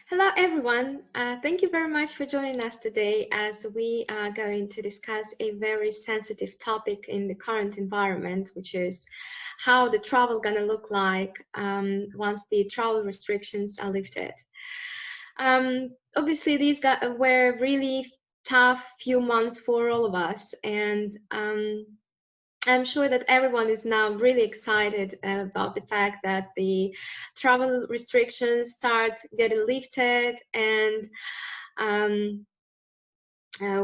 Hello, everyone. Thank you very much for joining us today as we are going to discuss a very sensitive topic in the current environment, which is how the travel gonna look like once the travel restrictions are lifted. Obviously, these were really tough few months for all of us, and I'm sure that everyone is now really excited about the fact that the travel restrictions start getting lifted, and um,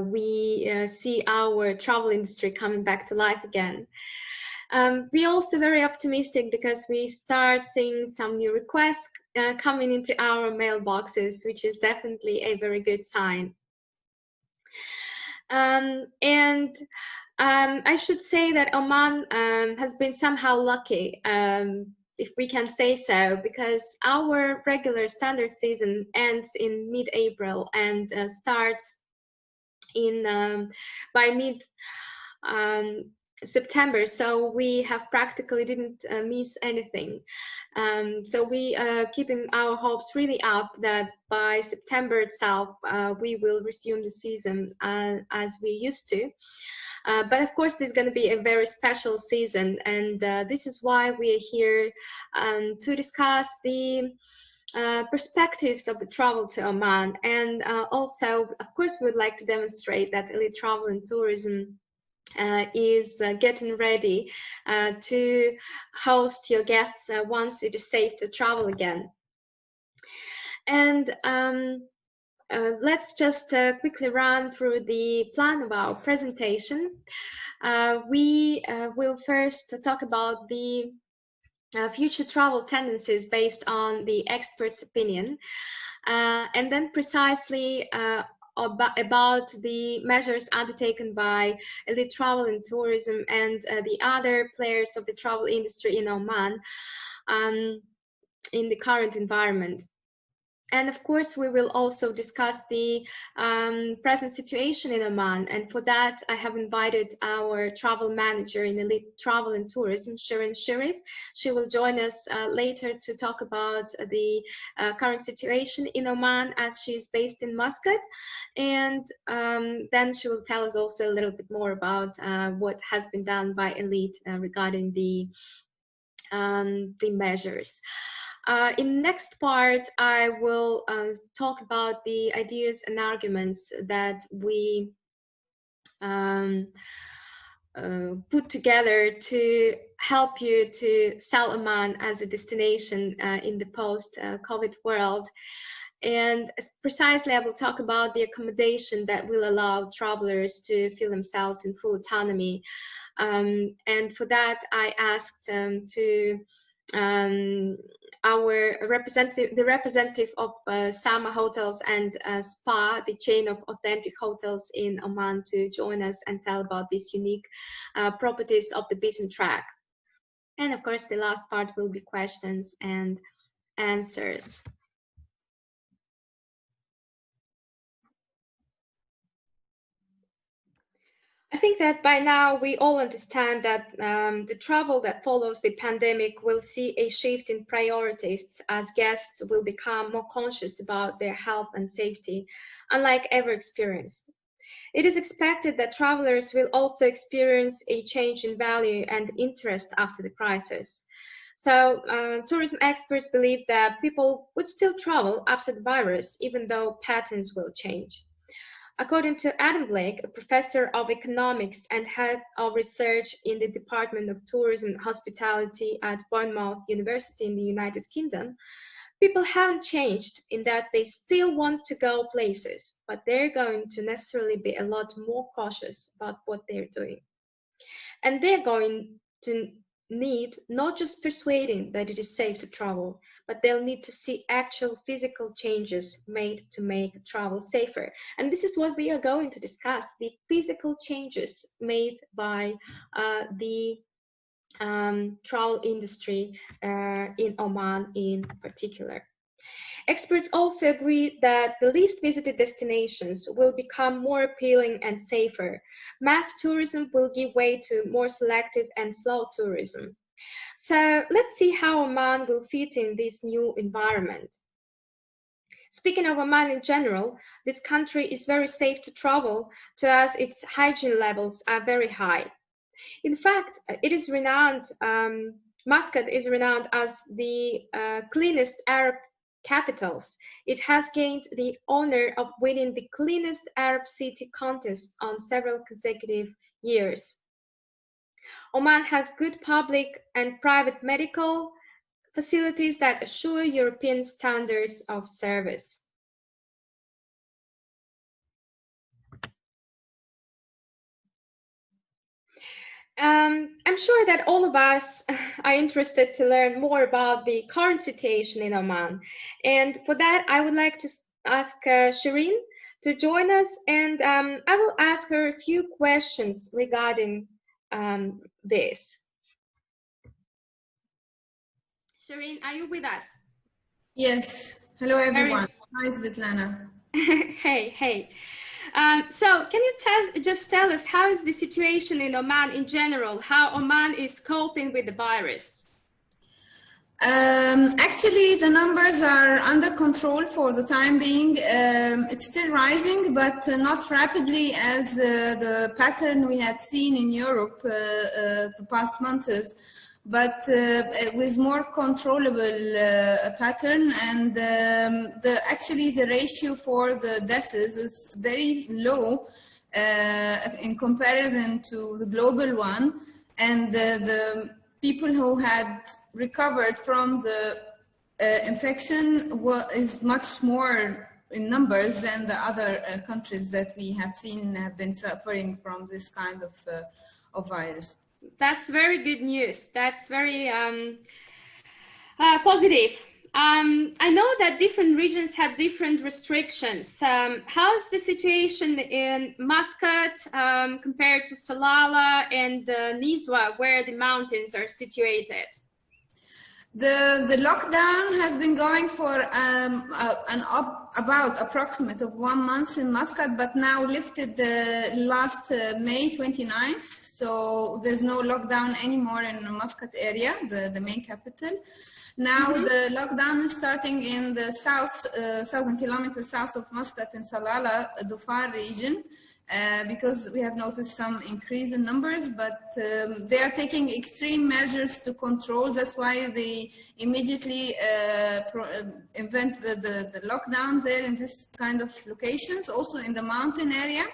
we see our travel industry coming back to life again. We're also very optimistic because we start seeing some new requests coming into our mailboxes, which is definitely a very good sign. And I should say that Oman has been somehow lucky, if we can say so, because our regular standard season ends in mid-April and starts in by mid September. So we have practically didn't miss anything. So we are keeping our hopes really up that by September itself, we will resume the season as we used to. But of course, this is going to be a very special season, and this is why we are here to discuss the perspectives of the travel to Oman. And also, of course, we would like to demonstrate that elite travel and tourism is getting ready to host your guests once it is safe to travel again. And let's just quickly run through the plan of our presentation. We will first talk about the future travel tendencies based on the expert's opinion, and then precisely about the measures undertaken by elite travel and tourism and the other players of the travel industry in Oman in the current environment. And of course, we will also discuss the present situation in Oman. And for that, I have invited our travel manager in Elite Travel and Tourism, Shirin Sharif. She will join us later to talk about the current situation in Oman as she is based in Muscat. And then she will tell us also a little bit more about what has been done by Elite regarding the measures. In the next part, I will talk about the ideas and arguments that we put together to help you to sell Oman as a destination in the post-COVID world. And precisely, I will talk about the accommodation that will allow travelers to feel themselves in full autonomy. And for that, I asked our representative, the representative of Sama Hotels and Spa, the chain of authentic hotels in Oman, to join us and tell about these unique properties of the beaten track. And of course, the last part will be questions and answers. I think that by now we all understand that the travel that follows the pandemic will see a shift in priorities as guests will become more conscious about their health and safety, unlike ever experienced. It is expected that travelers will also experience a change in value and interest after the crisis. So, tourism experts believe that people would still travel after the virus, even though patterns will change. According to Adam Blake, a professor of economics and head of research in the Department of Tourism and Hospitality at Bournemouth University in the United Kingdom, people haven't changed in that they still want to go places, but they're going to necessarily be a lot more cautious about what they're doing. And they're going to need not just persuading that it is safe to travel, but they'll need to see actual physical changes made to make travel safer. And this is what we are going to discuss, the physical changes made by the travel industry in Oman in particular. Experts also agree that the least visited destinations will become more appealing and safer. Mass tourism will give way to more selective and slow tourism. So let's see how Oman will fit in this new environment. Speaking of Oman in general, this country is very safe to travel to as its hygiene levels are very high. In fact, it is renowned, Muscat is renowned as the cleanest Arab capitals. It has gained the honor of winning the cleanest Arab city contest on several consecutive years. Oman has good public and private medical facilities that assure European standards of service. I'm sure that all of us are interested to learn more about the current situation in Oman. And for that, I would like to ask Shireen to join us, and I will ask her a few questions regarding this. Shireen, are you with us? Yes. Hello, everyone. Hi, Svetlana. Hey. So can you just tell us how is the situation in Oman in general, how Oman is coping with the virus? Actually, the numbers are under control for the time being. It's still rising, but not rapidly as the pattern we had seen in Europe the past months, but with more controllable pattern. And actually the ratio for the deaths is very low in comparison to the global one. And the people who had recovered from the infection is much more in numbers than the other countries that we have seen have been suffering from this kind of virus. That's very good news. That's very positive. I know that different regions have different restrictions. How's the situation in Muscat compared to Salalah and Nizwa, where the mountains are situated? The lockdown has been going for about approximate of 1 month in Muscat, but now lifted last May 29th. So there's no lockdown anymore in the Muscat area, the main capital. Now the lockdown is starting in the south, 1,000 kilometers south of Muscat in Salalah, Dhofar region, because we have noticed some increase in numbers, but they are taking extreme measures to control. That's why they immediately invent the lockdown there in this kind of locations, also in the mountain area.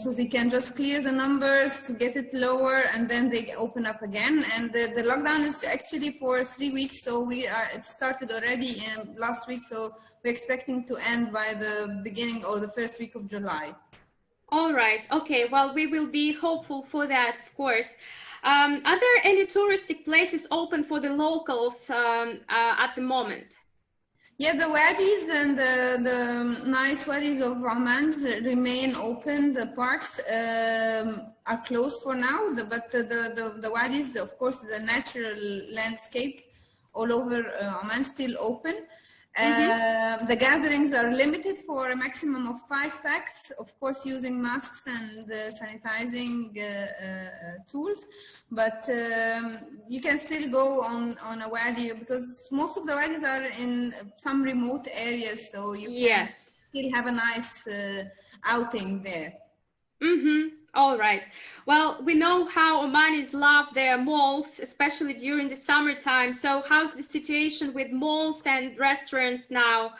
So they can just clear the numbers to get it lower, and then they open up again. And the lockdown is actually for 3 weeks. So it started already last week. So we're expecting to end by the beginning or the first week of July. All right. Okay. Well, we will be hopeful for that, of course. Are there any touristic places open for the locals at the moment? Yeah, the wadis and the nice wadis of Oman remain open. The parks are closed for now, but the wadis, of course, the natural landscape all over Oman still open. The gatherings are limited for a maximum of 5 packs, of course, using masks and sanitizing tools. But you can still go on a wadi, because most of the wadis are in some remote areas, so you can still have a nice outing there. All right. Well, we know how Omanis love their malls, especially during the summertime. So how's the situation with malls and restaurants now?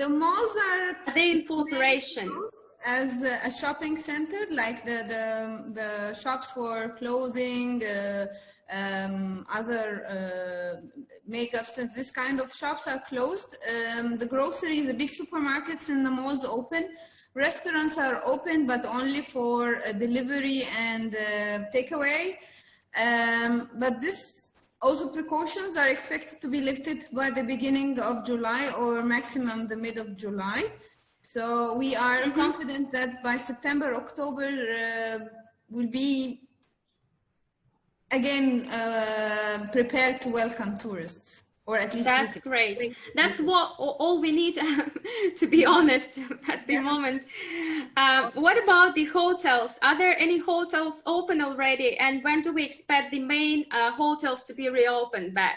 The malls are they in full operation? As a shopping center, like the shops for clothing, other makeups, and this kind of shops are closed. The groceries, the big supermarkets in the malls open. Restaurants are open, but only for delivery and takeaway. But this also precautions are expected to be lifted by the beginning of July or maximum the mid of July. So we are confident that by September, October, we'll be again prepared to welcome tourists. Or at least that's great. That's what all we need, to be honest, at the moment. What about the hotels? Are there any hotels open already? And when do we expect the main hotels to be reopened back?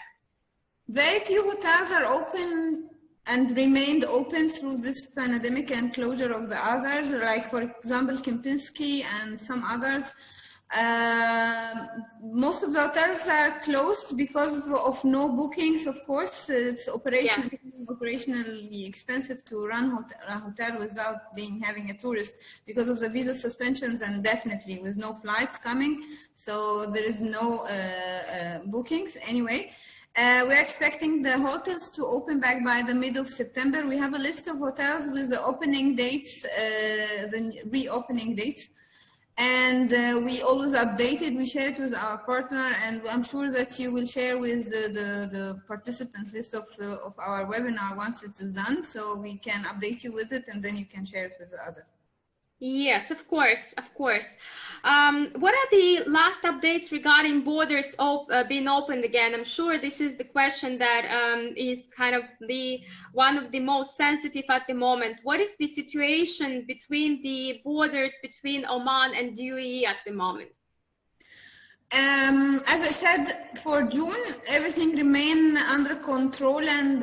Very few hotels are open and remained open through this pandemic and closure of the others, like for example, Kempinski and some others. Most of the hotels are closed because of no bookings, of course. It's operationally expensive to run a hotel without having a tourist because of the visa suspensions and definitely with no flights coming. So there is no bookings anyway. We're expecting the hotels to open back by the mid of September. We have a list of hotels with the opening dates, the reopening dates. And we always update it, we share it with our partner, and I'm sure that you will share with the participants list of our webinar once it is done, so we can update you with it and then you can share it with the other. Yes, of course, of course. What are the last updates regarding borders being opened again? I'm sure this is the question that is kind of one of the most sensitive at the moment. What is the situation between the borders between Oman and UAE at the moment? As I said, for June, everything remain under control and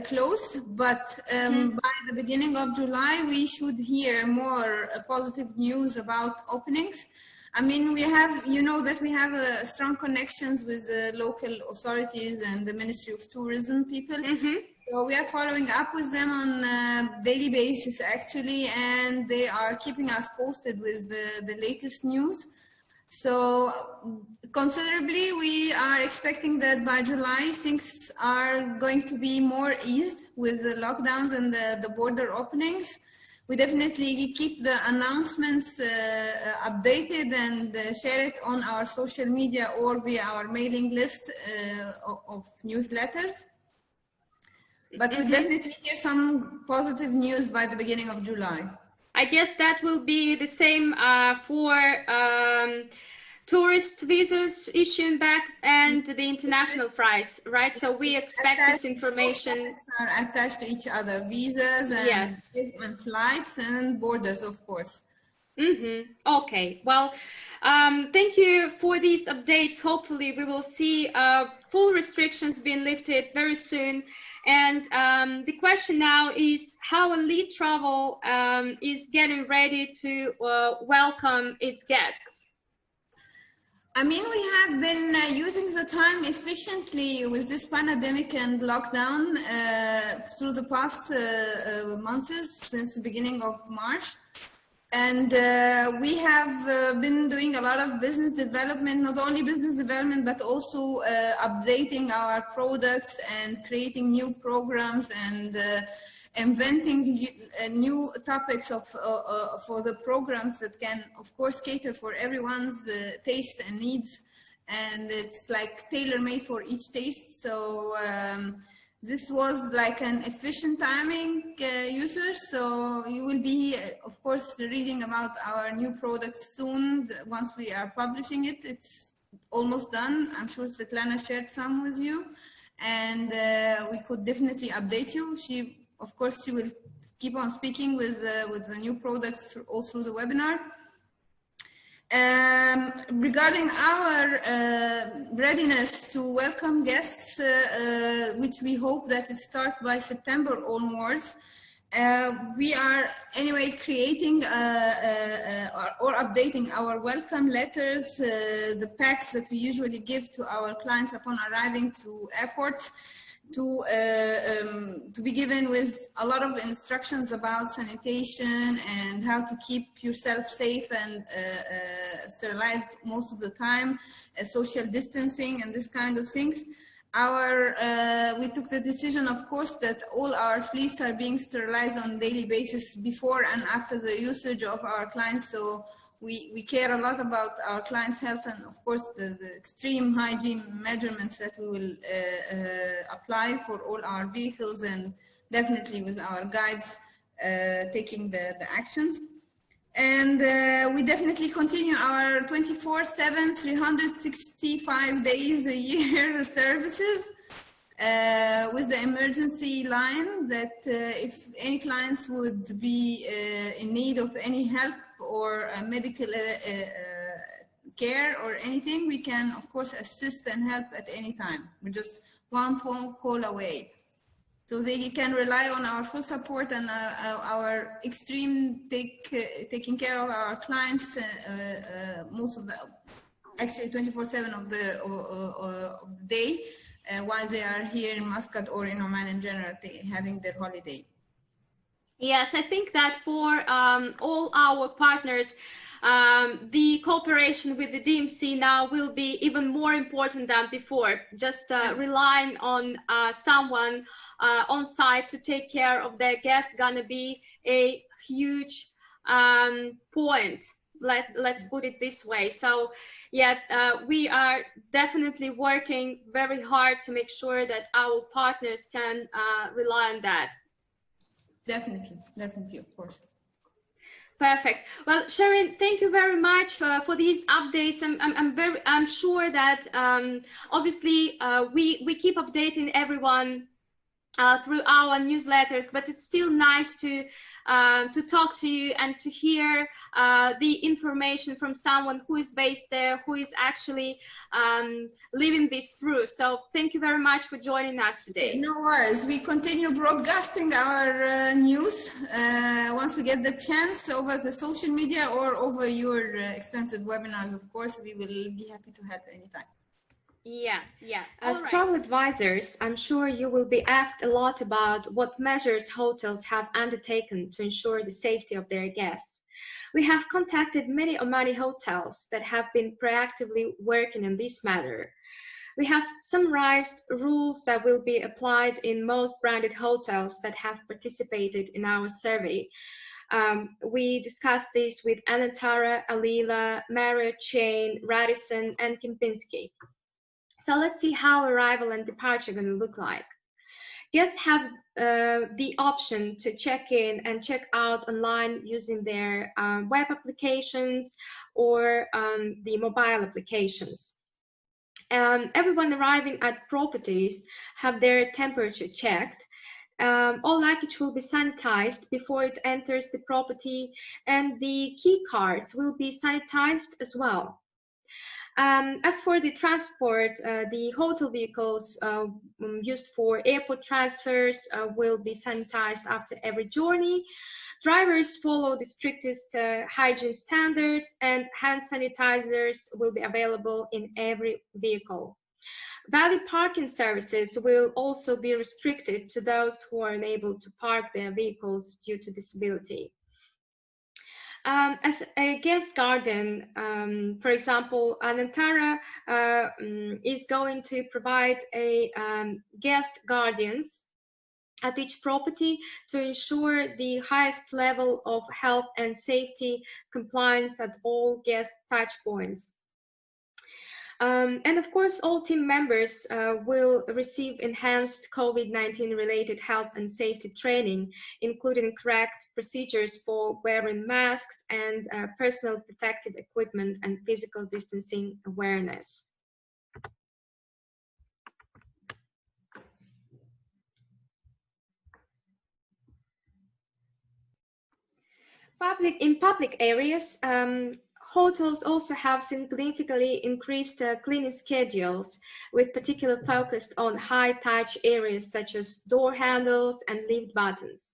closed, but by the beginning of July, we should hear more positive news about openings. I mean, we have, you know, that we have strong connections with local authorities and the Ministry of Tourism people. So we are following up with them on a daily basis, actually, and they are keeping us posted with the latest news. So considerably, we are expecting that by July, things are going to be more eased with the lockdowns and the border openings. We definitely keep the announcements updated and share it on our social media or via our mailing list of newsletters. But we definitely hear some positive news by the beginning of July. I guess that will be the same for tourist visas issuing back and the international flights, right? So we expect this information. Are attached to each other, visas and flights and borders, of course. Okay, well, thank you for these updates. Hopefully we will see full restrictions being lifted very soon. And the question now is how Elite Travel is getting ready to welcome its guests. I mean, we have been using the time efficiently with this pandemic and lockdown through the past months since the beginning of March. And we have been doing a lot of business development, not only business development, but also updating our products and creating new programs and inventing new topics for the programs that can, of course, cater for everyone's taste and needs. And it's like tailor-made for each taste. So this was like an efficient timing user. So you will be, of course, reading about our new products soon once we are publishing it. It's almost done. I'm sure Svetlana shared some with you. And we could definitely update you. Of course, she will keep on speaking with the new products all through the webinar. Regarding our readiness to welcome guests, which we hope that it starts by September onwards, we are anyway creating or updating our welcome letters, the packs that we usually give to our clients upon arriving to airports, to be given with a lot of instructions about sanitation and how to keep yourself safe and sterilized most of the time, social distancing and this kind of things. We took the decision, of course, that all our fleets are being sterilized on a daily basis before and after the usage of our clients. So we care a lot about our clients' health and, of course, the extreme hygiene measurements that we will apply for all our vehicles and definitely with our guides taking the actions. And we definitely continue our 24/7, 365 days a year services with the emergency line that if any clients would be in need of any help or medical care or anything, we can, of course, assist and help at any time. We just one phone call away. So they can rely on our full support and our extreme taking care of our clients most of the, actually 24/7 of the day while they are here in Muscat or in Oman in general, having their holiday. Yes, I think that for all our partners, the cooperation with the DMC now will be even more important than before. Just relying on someone on site to take care of their guests gonna be a huge point. Let's put it this way. So yeah, we are definitely working very hard to make sure that our partners can rely on that. Definitely, of course. Perfect. Well, Sharon, thank you very much for these updates. I'm sure that obviously we keep updating everyone through our newsletters, but it's still nice to talk to you and to hear the information from someone who is based there, who is actually living this through. So thank you very much for joining us today. No worries. We continue broadcasting our news once we get the chance over the social media or over your extensive webinars. Of course, we will be happy to help anytime. Yeah. As travel advisors, I'm sure you will be asked a lot about what measures hotels have undertaken to ensure the safety of their guests. We have contacted many Omani hotels that have been proactively working in this matter. We have summarized rules that will be applied in most branded hotels that have participated in our survey. We discussed this with Anantara, Alila, Marriott, Chain, Radisson, and Kempinski. So let's see how arrival and departure are going to look like. Guests have the option to check in and check out online using their web applications or the mobile applications. Everyone arriving at properties have their temperature checked. All luggage will be sanitized before it enters the property, and the key cards will be sanitized as well. As for the transport, the hotel vehicles used for airport transfers will be sanitized after every journey. Drivers follow the strictest hygiene standards, and hand sanitizers will be available in every vehicle. Valid parking services will also be restricted to those who are unable to park their vehicles due to disability. As a guest garden, for example, Anantara is going to provide a guest guardians at each property to ensure the highest level of health and safety compliance at all guest touch points. And of course, all team members will receive enhanced COVID-19 related health and safety training, including correct procedures for wearing masks and personal protective equipment and physical distancing awareness. In public areas, hotels also have significantly increased cleaning schedules, with particular focus on high-touch areas such as door handles and lift buttons.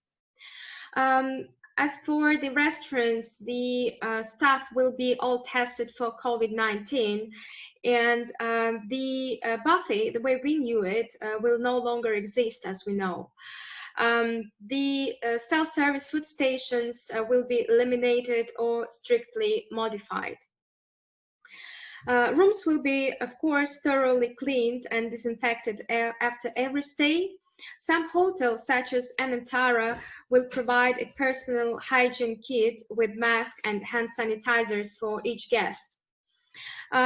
As for the restaurants, the staff will be all tested for COVID-19, and the buffet, the way we knew it, will no longer exist, as we know. The self-service food stations will be eliminated or strictly modified. Rooms will be, of course, thoroughly cleaned and disinfected after every stay. Some hotels, such as Anantara, will provide a personal hygiene kit with mask and hand sanitizers for each guest.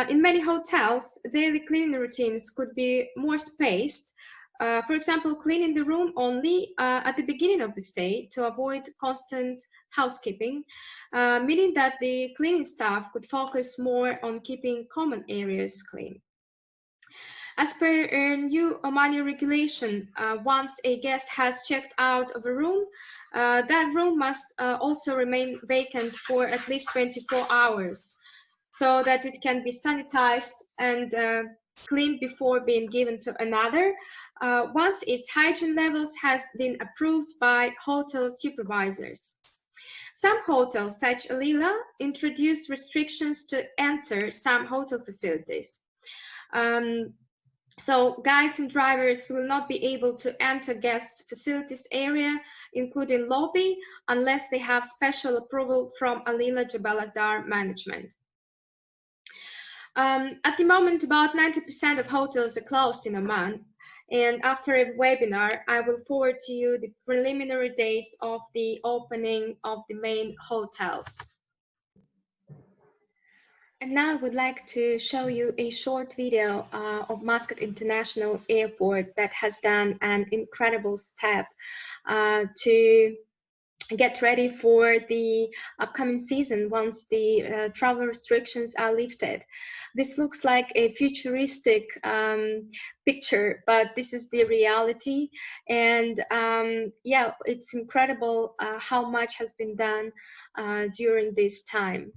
In many hotels, daily cleaning routines could be more spaced. For example, cleaning the room only at the beginning of the stay to avoid constant housekeeping, meaning that the cleaning staff could focus more on keeping common areas clean. As per a new Omani regulation, once a guest has checked out of a room, that room must also remain vacant for at least 24 hours so that it can be sanitized and cleaned before being given to another, once its hygiene levels has been approved by hotel supervisors. Some hotels, such as Alila, introduced restrictions to enter some hotel facilities. So guides and drivers will not be able to enter guests' facilities area, including lobby, unless they have special approval from Alila Jabal Adar management. At the moment, about 90% of hotels are closed in Oman, and after a webinar, I will forward to you the preliminary dates of the opening of the main hotels. And now I would like to show you a short video of Muscat International Airport that has done an incredible step to get ready for the upcoming season once the travel restrictions are lifted. This looks like a futuristic picture, but this is the reality. And yeah, it's incredible how much has been done during this time.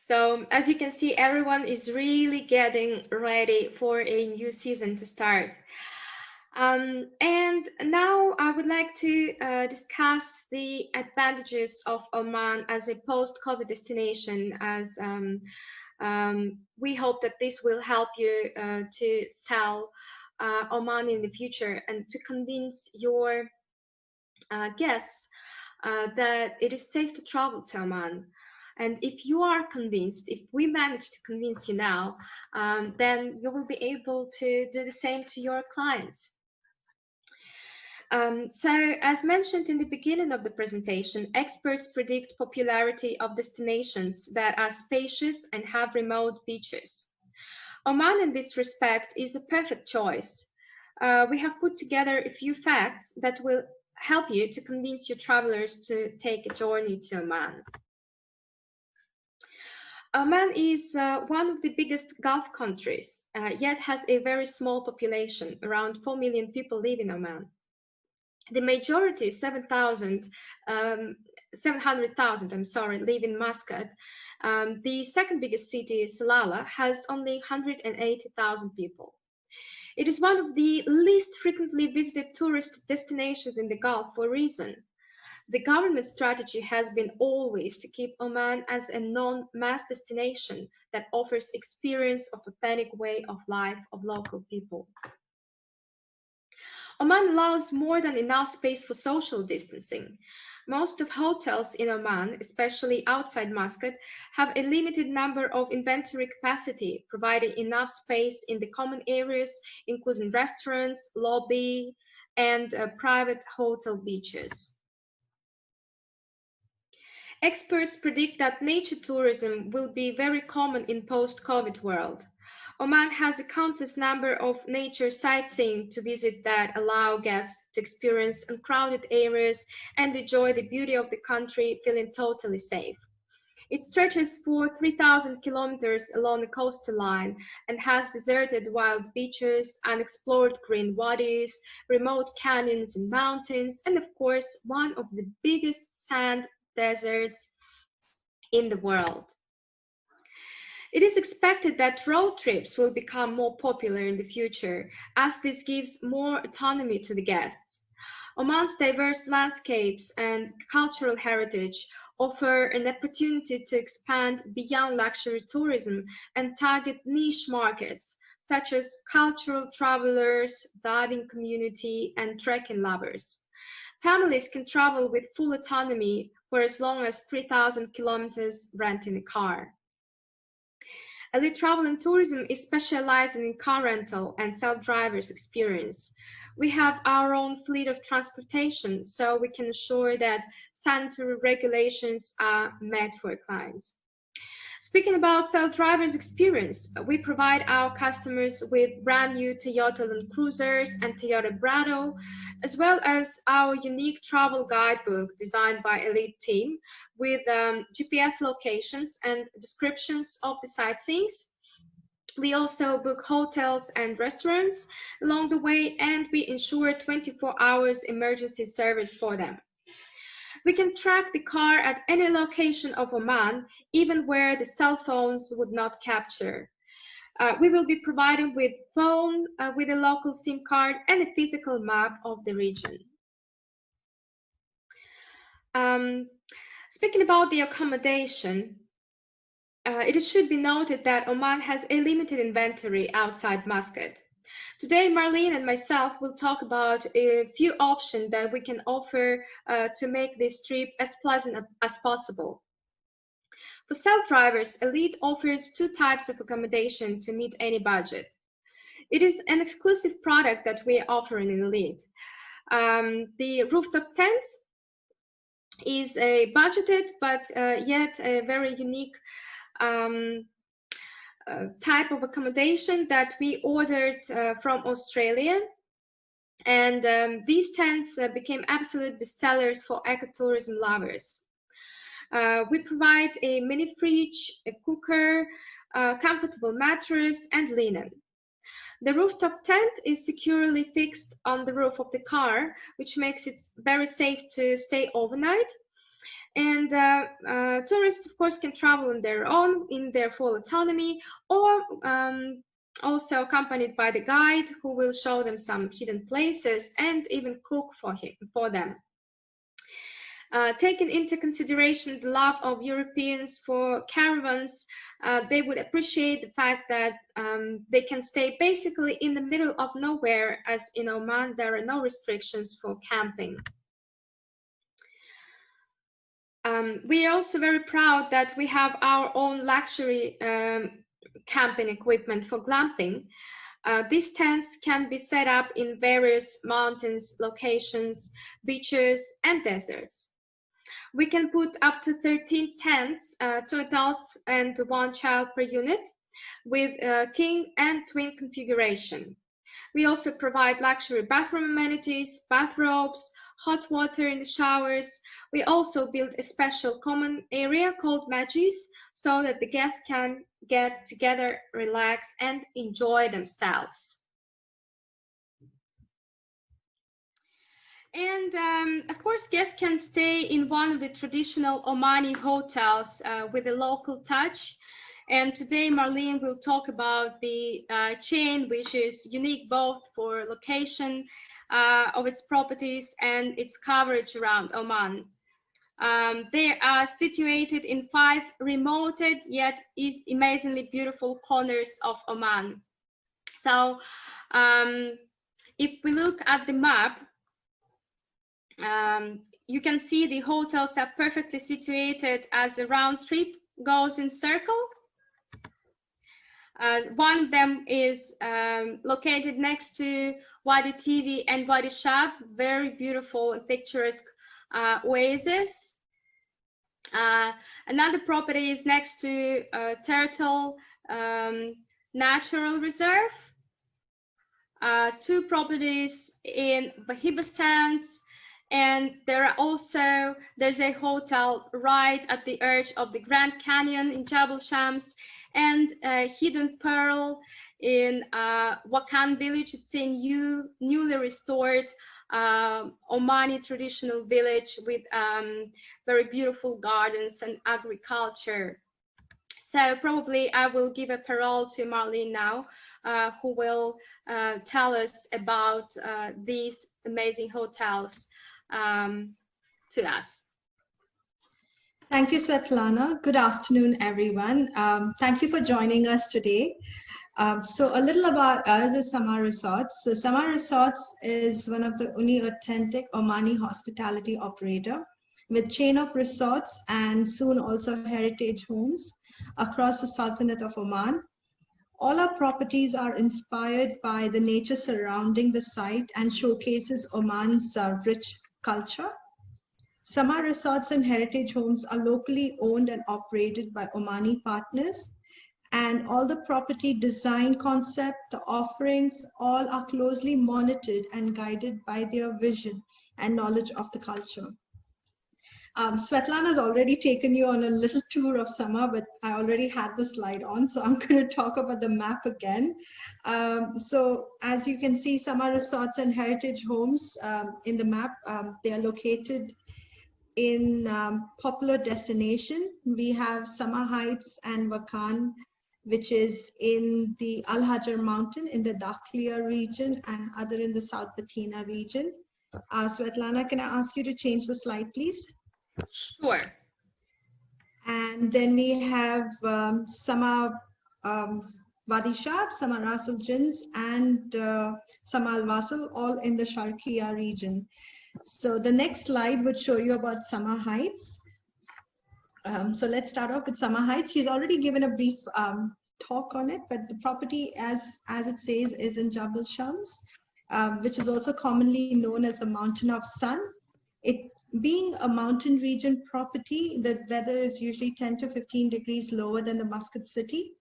So as you can see, everyone is really getting ready for a new season to start. And now I would like to discuss the advantages of Oman as a post-COVID destination, as we hope that this will help you to sell Oman in the future and to convince your guests that it is safe to travel to Oman. And if you are convinced, if we manage to convince you now, then you will be able to do the same to your clients. So as mentioned in the beginning of the presentation, experts predict popularity of destinations that are spacious and have remote beaches. Oman in this respect is a perfect choice. We have put together a few facts that will help you to convince your travelers to take a journey to Oman. Oman is one of the biggest Gulf countries, yet has a very small population. Around 4 million people live in Oman. The majority, 700,000, live in Muscat. The second biggest city, Salalah, has only 180,000 people. It is one of the least frequently visited tourist destinations in the Gulf for a reason. The government strategy has been always to keep Oman as a non-mass destination that offers experience of authentic way of life of local people. Oman allows more than enough space for social distancing. Most of hotels in Oman, especially outside Muscat, have a limited number of inventory capacity, providing enough space in the common areas, including restaurants, lobby, and private hotel beaches. Experts predict that nature tourism will be very common in post-COVID world. Oman has a countless number of nature sightseeing to visit that allow guests to experience uncrowded areas and enjoy the beauty of the country feeling totally safe. It stretches for 3,000 kilometers along the coastal line and has deserted wild beaches, unexplored green wadis, remote canyons and mountains, and of course, one of the biggest sand deserts in the world. It is expected that road trips will become more popular in the future, as this gives more autonomy to the guests. Oman's diverse landscapes and cultural heritage offer an opportunity to expand beyond luxury tourism and target niche markets, such as cultural travelers, diving community, and trekking lovers. Families can travel with full autonomy for as long as 3,000 kilometers renting a car. Elite Travel and Tourism is specialized in car rental and self-drivers experience. We have our own fleet of transportation, so we can ensure that sanitary regulations are met for clients. Speaking about self-drivers experience, we provide our customers with brand new Toyota Land Cruisers and Toyota Brado, as well as our unique travel guidebook designed by Elite team with GPS locations and descriptions of the sightseeings. We also book hotels and restaurants along the way, and we ensure 24 hours emergency service for them. We can track the car at any location of Oman, even where the cell phones would not capture. We will be providing with phone with a local SIM card and a physical map of the region. Speaking about the accommodation, it should be noted that Oman has a limited inventory outside Muscat. Today, Marlene and myself will talk about a few options that we can offer to make this trip as pleasant as possible. For self-drivers, Elite offers two types of accommodation to meet any budget. It is an exclusive product that we are offering in Elite. The rooftop tents is a budgeted but yet a very unique type of accommodation that we ordered from Australia. And these tents became absolute bestsellers for ecotourism lovers. We provide a mini fridge, a cooker, comfortable mattress, and linen. The rooftop tent is securely fixed on the roof of the car, which makes it very safe to stay overnight. And tourists, of course, can travel on their own in their full autonomy, or also accompanied by the guide who will show them some hidden places and even cook for them. Taking into consideration the love of Europeans for caravans, they would appreciate the fact that they can stay basically in the middle of nowhere, as in Oman there are no restrictions for camping. We are also very proud that we have our own luxury camping equipment for glamping. These tents can be set up in various mountains, locations, beaches, and deserts. We can put up to 13 tents, 2 adults and 1 child per unit, with king and twin configuration. We also provide luxury bathroom amenities, bathrobes, hot water in the showers. We also built a special common area called Majis so that the guests can get together, relax, and enjoy themselves. And of course, guests can stay in one of the traditional Omani hotels with a local touch. And today Marlene will talk about the chain, which is unique both for location of its properties and its coverage around Oman. They are situated in 5 remote yet is amazingly beautiful corners of Oman. So if we look at the map, you can see the hotels are perfectly situated as a round trip goes in circle. One of them is located next to Wadi TV and Wadi Shab, very beautiful and picturesque oasis. Another property is next to Turtle Natural Reserve. 2 properties in Bahiba Sands, and there's a hotel right at the edge of the Grand Canyon in Jabal Shams, and a Hidden Pearl in Wakan village. It's a newly restored Omani traditional village with very beautiful gardens and agriculture. So probably I will give a parole to Marlene now, who will tell us about these amazing hotels to us. Thank you, Svetlana. Good afternoon, everyone. Thank you for joining us today. So a little about us is Sama Resorts. So Sama Resorts is one of the only authentic Omani hospitality operator with chain of resorts and soon also heritage homes across the Sultanate of Oman. All our properties are inspired by the nature surrounding the site and showcases Oman's rich culture. Sama Resorts and heritage homes are locally owned and operated by Omani partners, and all the property design concept, the offerings, all are closely monitored and guided by their vision and knowledge of the culture. Svetlana has already taken you on a little tour of Sama, but I already had the slide on, so I'm going to talk about the map again. So as you can see, Sama Resorts and heritage homes in the map, they are located in popular destination. We have Sama Heights and Wakan, which is in the Al Hajar mountain in the Dakhliya region, and other in the South Patina region. Svetlana, can I ask you to change the slide, please? Sure. And then we have Sama Wadi Shab, Sama Ras Al Jins, and Sama Al Wasl, all in the Sharqiya region. So the next slide would show you about Sama Heights. So let's start off with Sama Heights. She's already given a brief talk on it, but the property, as it says, is in Jabal Shams, which is also commonly known as the Mountain of Sun. It being a mountain region property, the weather is usually 10 to 15 degrees lower than the Muscat city.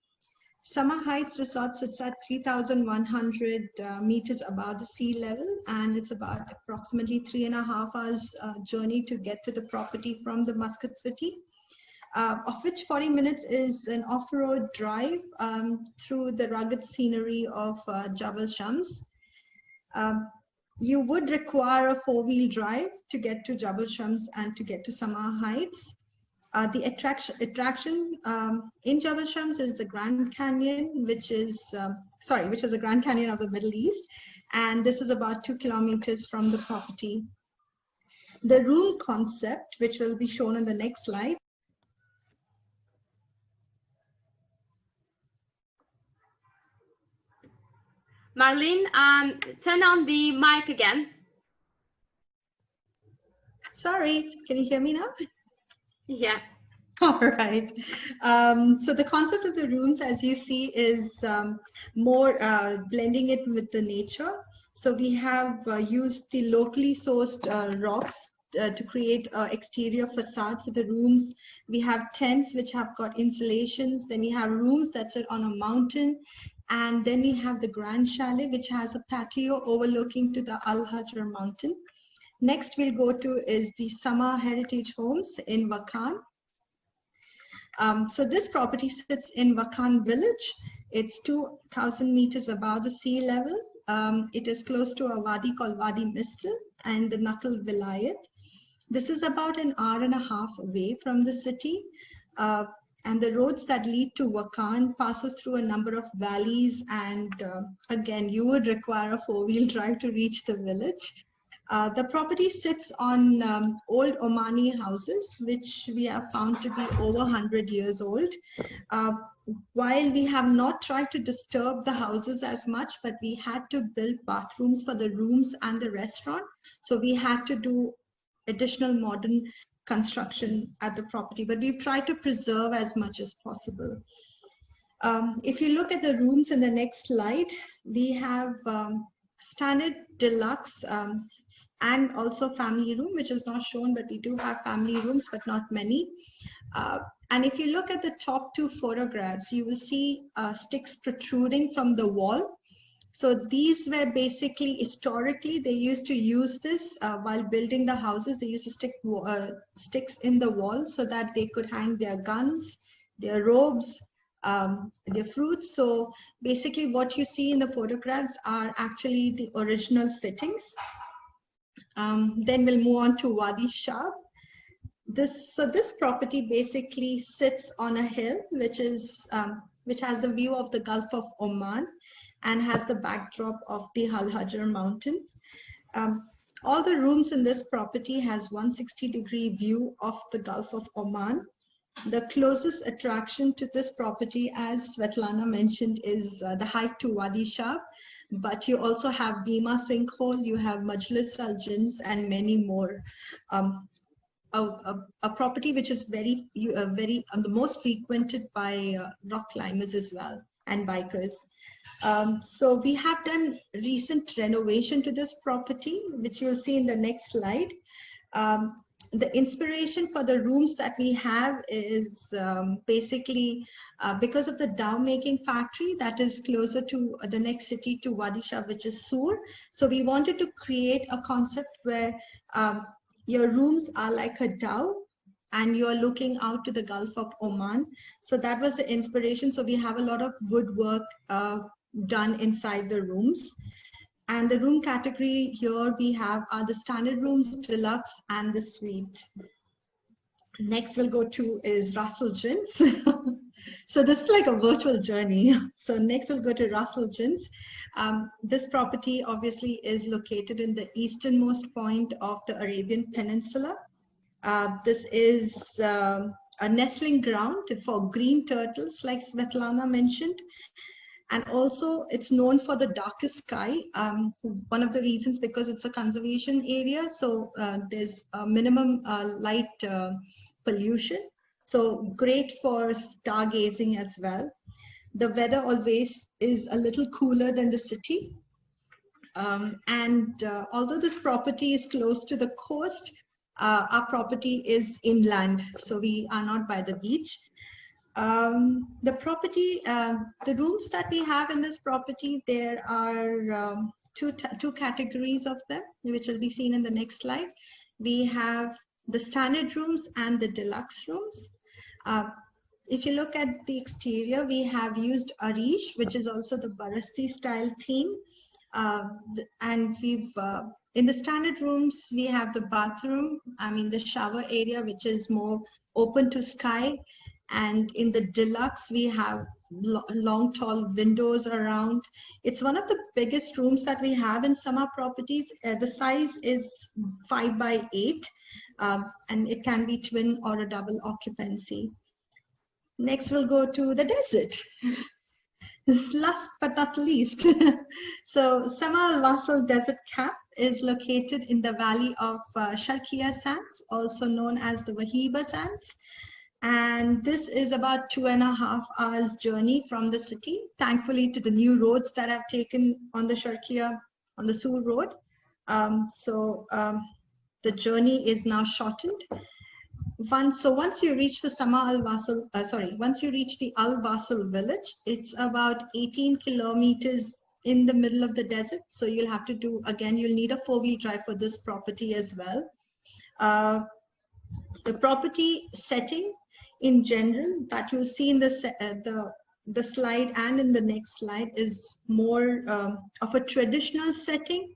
Sama Heights Resort sits at 3,100 meters above the sea level, and it's about approximately 3.5 hours journey to get to the property from the Muscat city, of which 40 minutes is an off-road drive through the rugged scenery of Jabal Shams. You would require a 4-wheel drive to get to Jabal Shams and to get to Sama Heights. The attraction in Jabal Shams is the Grand Canyon, which is the Grand Canyon of the Middle East, and this is about 2 kilometers from the property. The room concept, which will be shown on the next slide. Marlene, turn on the mic again. Sorry, can you hear me now? Yeah. All right. So the concept of the rooms, as you see, is more blending it with the nature. So we have used the locally sourced rocks to create an exterior facade for the rooms. We have tents which have got insulations. Then we have rooms that sit on a mountain. And then we have the Grand Chalet, which has a patio overlooking to the Al Hajar mountain. Next we'll go to is the Sama Heritage Homes in Wakan. So this property sits in Wakan village. It's 2,000 meters above the sea level. It is close to a wadi called Wadi Mistel and the Nakal Vilayat. This is about an hour and a half away from the city. And the roads that lead to Wakan passes through a number of valleys, and again, you would require a four-wheel drive to reach the village. The property sits on old Omani houses, which we have found to be over 100 years old. While we have not tried to disturb the houses as much, but we had to build bathrooms for the rooms and the restaurant. So we had to do additional modern construction at the property, but we've tried to preserve as much as possible. If you look at the rooms in the next slide, we have standard, deluxe, and also family room, which is not shown, but we do have family rooms, but not many. And if you look at the top two photographs, you will see sticks protruding from the wall. So these were basically, historically, they used to use this while building the houses. They used to stick sticks in the wall so that they could hang their guns, their robes, their fruits. So basically what you see in the photographs are actually the original fittings. Then we'll move on to Wadi Shab. This property basically sits on a hill, which has the view of the Gulf of Oman and has the backdrop of the Al Hajar Mountains. All the rooms in this property has 160-degree view of the Gulf of Oman. The closest attraction to this property, as Svetlana mentioned, is the hike to Wadi Shab, but you also have Bima Sinkhole, you have Majlis Al Jins, and many more. A property which is very the most frequented by rock climbers as well and bikers. So we have done recent renovation to this property, which you'll see in the next slide. The inspiration for the rooms that we have is basically because of the dough making factory that is closer to the next city to Wadi Shab, which is Sur. So we wanted to create a concept where your rooms are like a dhow and you're looking out to the Gulf of Oman. So that was the inspiration. So we have a lot of woodwork done inside the rooms. And the room category here we have are the standard rooms, deluxe, and the suite. Next we'll go to is Ras Al Jins. So this is like a virtual journey. So next we'll go to Ras Al Jins. This property obviously is located in the easternmost point of the Arabian Peninsula. This is a nestling ground for green turtles, like Svetlana mentioned. And also it's known for the darkest sky. One of the reasons because it's a conservation area. So there's a minimum light pollution. So great for stargazing as well. The weather always is a little cooler than the city. Although this property is close to the coast, our property is inland. So we are not by the beach. The property, the rooms that we have in this property, there are two categories of them, which will be seen in the next slide. We have the standard rooms and the deluxe rooms. If you look at the exterior, we have used Arish, which is also the Barasti style theme. And we've, in the standard rooms, we have the bathroom, the shower area, which is more open to sky. And in the deluxe, we have long, tall windows around. It's one of the biggest rooms that we have in some of our properties. The size is 5 by 8, and it can be twin or a double occupancy. Next, we'll go to the desert. This last but not least. So Sama Al Wasl Desert Cap is located in the valley of Sharqiya Sands, also known as the Wahiba Sands. And this is about 2.5 hours journey from the city, thankfully to the new roads that I've taken on the Sharqiya, on the Sur road. The journey is now shortened. Once you reach the once you reach the Al Wasl village, it's about 18 kilometers in the middle of the desert. So you'll have to do, again, you'll need a 4-wheel drive for this property as well. The property setting in general that you'll see in the slide and in the next slide is more of a traditional setting.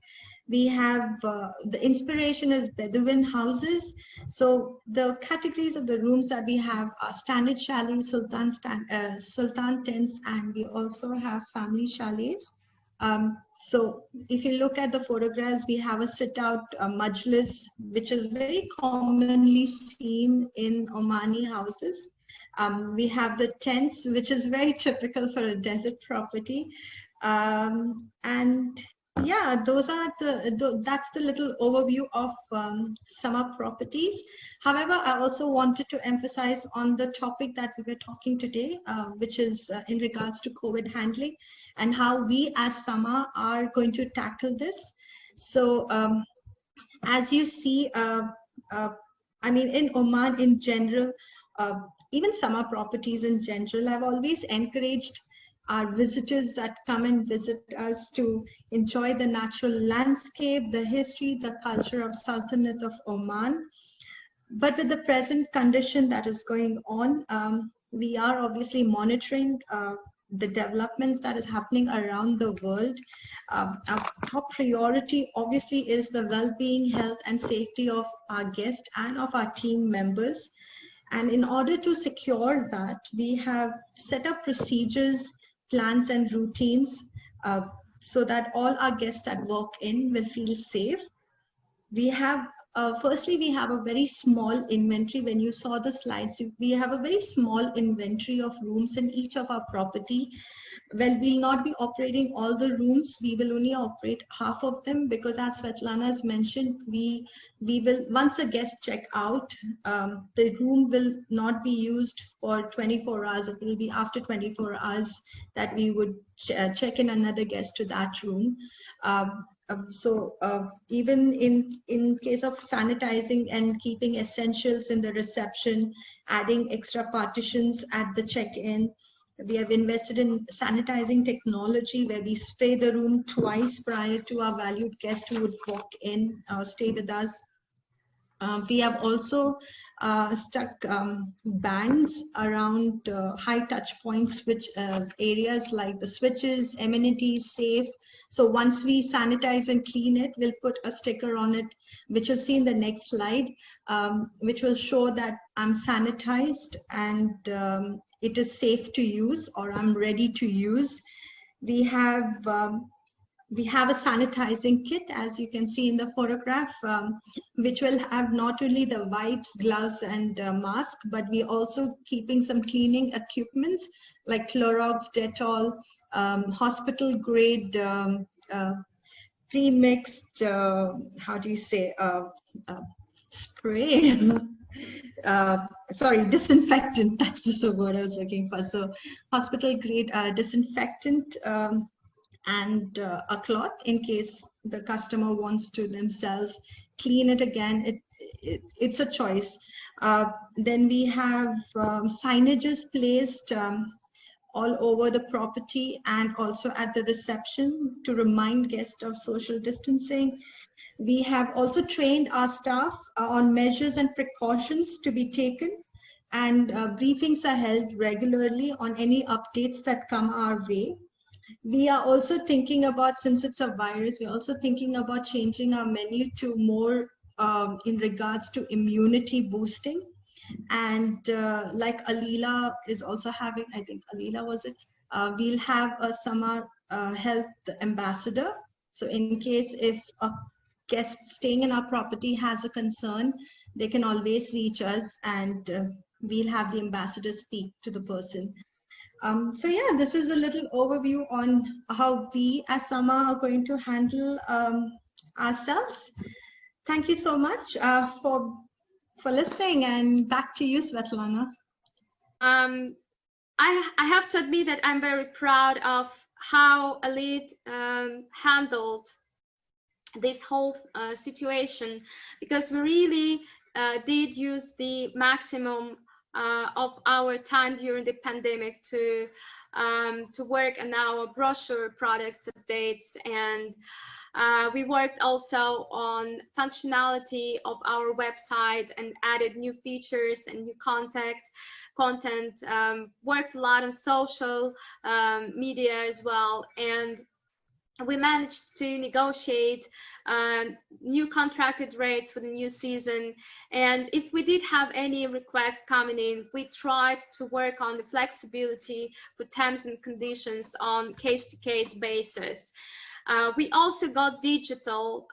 We have the inspiration is Bedouin houses. So the categories of the rooms that we have are standard chalets, sultan tents, and we also have family chalets. So if you look at the photographs, we have a sit-out majlis, which is very commonly seen in Omani houses. We have the tents, which is very typical for a desert property. And yeah, those are that's the little overview of summer properties. However, I also wanted to emphasize on the topic that we were talking today, which is in regards to COVID handling and how we as Sama are going to tackle this. So as you see, I mean, in Oman in general, even summer properties in general, I've always encouraged our visitors that come and visit us to enjoy the natural landscape, the history, the culture of Sultanate of Oman. But with the present condition that is going on, we are obviously monitoring the developments that is happening around the world. Our top priority obviously is the well-being, health and safety of our guests and of our team members. And in order to secure that, we have set up procedures, plans and routines so that all our guests that walk in will feel safe. We have, firstly, we have a very small inventory. When you saw the slides, we have a very small inventory of rooms in each of our property. Well, we'll not be operating all the rooms. We will only operate half of them because, as Svetlana has mentioned, we will, once a guest check out, the room will not be used for 24 hours. It will be after 24 hours that we would check in another guest to that room. So even in case of sanitizing and keeping essentials in the reception, adding extra partitions at the check-in, we have invested in sanitizing technology where we spray the room twice prior to our valued guest who would walk in or stay with us. We have also stuck bands around high touch points, which areas like the switches, amenities, safe. So once we sanitize and clean it, we'll put a sticker on it, which you'll see in the next slide, which will show that I'm sanitized and it is safe to use, or I'm ready to use. We have a sanitizing kit, as you can see in the photograph, which will have not only the wipes, gloves, and mask, but we also keeping some cleaning equipment like Clorox, Dettol, hospital grade pre-mixed, how do you say, spray. Sorry, disinfectant, that was the word I was looking for. So hospital grade disinfectant and a cloth in case the customer wants to themselves clean it again. It's a choice. Then we have signages placed all over the property and also at the reception to remind guests of social distancing. We have also trained our staff on measures and precautions to be taken, and briefings are held regularly on any updates that come our way. We are also thinking about, since it's a virus, we're also thinking about changing our menu to more in regards to immunity boosting. And like Alila is also having, I think Alila was it, we'll have a summer health ambassador. So in case if a guest staying in our property has a concern, they can always reach us, and we'll have the ambassador speak to the person. So yeah, this is a little overview on how we as Sama are going to handle ourselves. Thank you so much for listening, and back to you, Svetlana. I have to admit that I'm very proud of how Alit handled this whole situation, because we really did use the maximum of our time during the pandemic to work on our brochure products updates, and we worked also on functionality of our website and added new features and new content, worked a lot on social media as well, and we managed to negotiate new contracted rates for the new season. And if we did have any requests coming in, we tried to work on the flexibility for terms and conditions on case-to-case basis. We also got digital.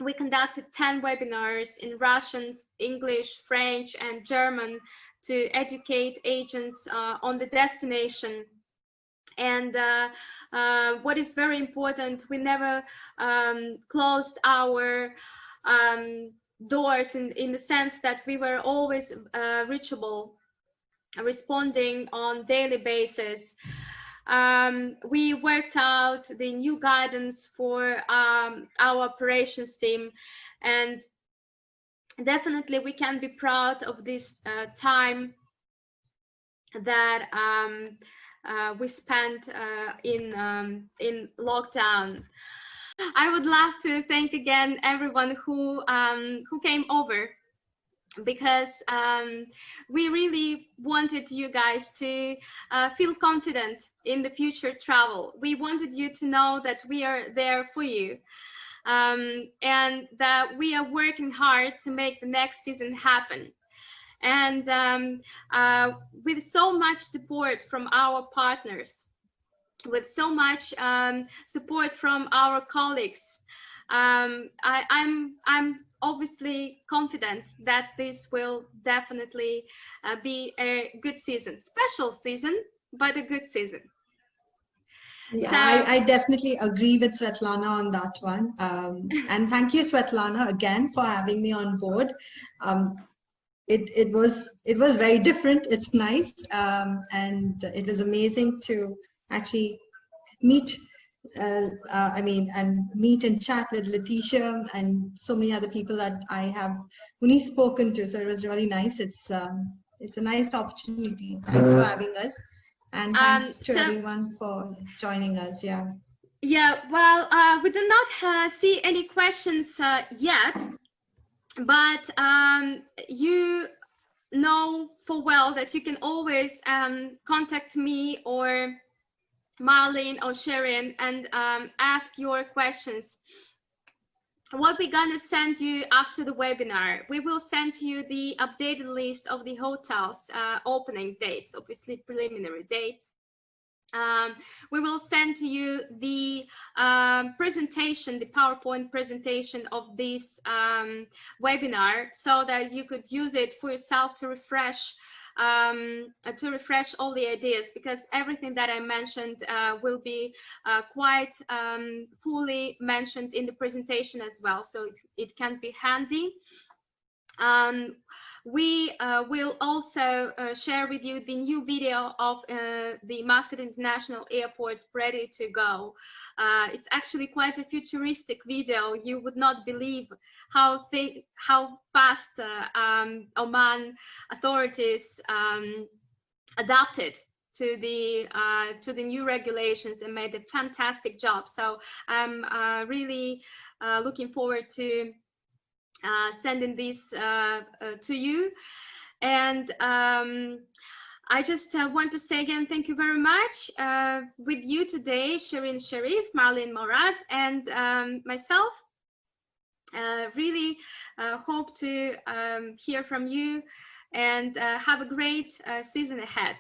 We conducted 10 webinars in Russian, English, French, and German to educate agents on the destination. And what is very important, we never closed our doors in the sense that we were always reachable, responding on daily basis. We worked out the new guidance for our operations team, and definitely we can be proud of this time that we spent in lockdown. I would love to thank again everyone who came over, because we really wanted you guys to feel confident in the future travel. We wanted you to know that we are there for you, and that we are working hard to make the next season happen. And with so much support from our partners, with so much support from our colleagues, I'm obviously confident that this will definitely be a good season, special season, but a good season. Yeah, So, I definitely agree with Svetlana on that one. And thank you, Svetlana, again for having me on board. It was very different. It's nice, and it was amazing to actually meet. And meet and chat with Letitia and so many other people that I have only spoken to. So it was really nice. It's a nice opportunity. Thanks for having us, and thanks to everyone for joining us. Yeah. Yeah. Well, we do not see any questions yet, but you know full well that you can always contact me or Marlene or Sharon and ask your questions. What we're gonna send you after the webinar, we will send you the updated list of the hotels opening dates, obviously preliminary dates. We will send to you the presentation, the PowerPoint presentation of this webinar, so that you could use it for yourself to refresh all the ideas, because everything that I mentioned will be quite fully mentioned in the presentation as well, so it can be handy. We will also share with you the new video of the Muscat International Airport ready to go. It's actually quite a futuristic video. You would not believe how fast Oman authorities adapted to the new regulations and made a fantastic job. So I'm really looking forward to sending this to you. And I just want to say again, thank you very much. With you today, Shirin Sharif, Marlene Moraz, and myself. Really hope to hear from you, and have a great season ahead.